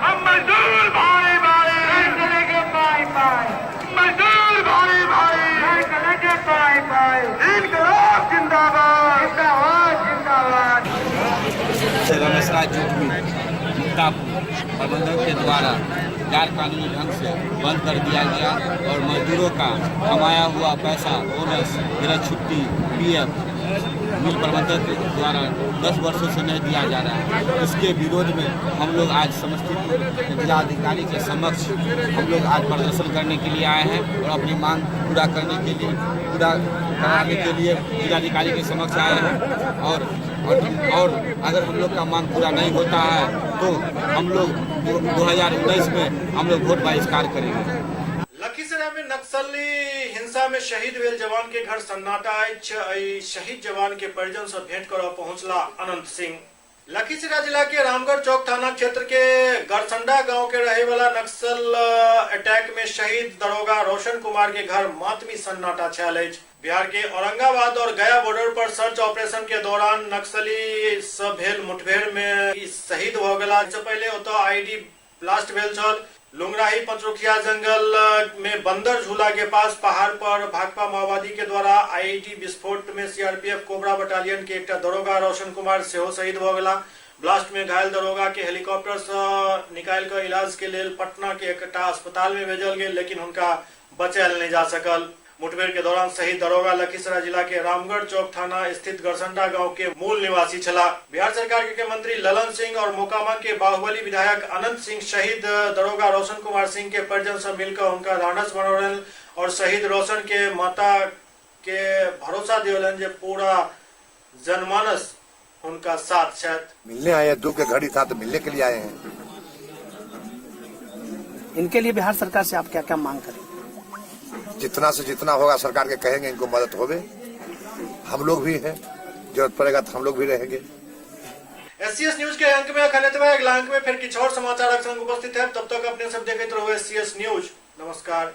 S10: हम मजदूर भाई भाई चलेंगे पाई पाई, मजदूर भाई भाई चलेंगे पाई पाई, इनकलाब जिंदाबाद जिंदाबाद जिंदाबाद।
S21: रमेश राज जूट मिल मुक्तापुर प्रबंधक के द्वारा गैर कानूनी ढंग से बंद कर दिया गया और मजदूरों का कमाया हुआ पैसा, बोनस, मेरा छुट्टी, PF मिल प्रबंधक के द्वारा 10 वर्षों से नहीं दिया जा रहा है। इसके विरोध में हम लोग आज समस्तीपुर जिलाधिकारी के समक्ष हम लोग आज प्रदर्शन करने के लिए आए हैं और अपनी मांग पूरा करने के लिए, पूरा कराने के लिए जिलाधिकारी के समक्ष आए हैं। और अगर हम लोग का मांग पूरा नहीं होता है तो हम लोग 2019 में हम लोग वोट बहिष्कार करेंगे।
S1: लखीसराय में नक्सली हिंसा में शहीद भेल जवान के घर सन्नाटा अछि। शहीद जवान के परिजन से भेंट करऽ पहुंचला अनंत सिंह। लखीसराय जिला के रामगढ़ चौक थाना क्षेत्र के गरसंडा गांव के रहे वाला नक्सल अटैक में शहीद दरोगा रोशन कुमार के घर मातमी सन्नाटा छल अछि। बिहार के औरंगाबाद और गया बॉर्डर पर सर्च ऑपरेशन के दौरान नक्सली से भेल मुठभेड़ में शहीद भ गेला। इससे पहले ओतऽ आईडी ब्लास्ट भेल छल। लुंगराही पंचरुखिया जंगल में बंदर झूला के पास पहाड़ पर भाकपा माओवादी के द्वारा आईईडी विस्फोट में CRPF कोबरा बटालियन के एकटा दरोगा रोशन कुमार सेहो शहीद भ गेला। ब्लास्ट में घायल दरोगा के हेलीकॉप्टर से निकाल कर इलाज के लिए पटना के एकटा अस्पताल में भेजल गेल, लेकिन उनका बचायल नहीं जा सकल। मुठभेड़ के दौरान शहीद दरोगा लखीसराय जिला के रामगढ़ चौक थाना स्थित गरसंडा गांव के मूल निवासी छला। बिहार सरकार के मंत्री ललन सिंह और मोकामा के बाहुबली विधायक अनंत सिंह शहीद दरोगा रोशन कुमार सिंह के परिजन से मिलकर उनका ढांढस बनौलन और शहीद रोशन के माता के भरोसा दियोलन जे पूरा जनमानस उनका साथ शायद
S11: मिलने आए हैं। दुख के घड़ी था तो मिलने के लिए आए हैं।
S12: इनके लिए बिहार सरकार से आप क्या क्या मांग करें?
S11: जितना से जितना होगा सरकार के कहेंगे, इनको मदद होवे। हम लोग भी हैं, जरूरत पड़ेगा तो हम लोग भी रहेंगे।
S1: SCS न्यूज के अंक में अगला अंक में फिर कुछ और समाचार संग उपस्थित है। तब तक अपने सब देखते रहो SCS न्यूज। नमस्कार।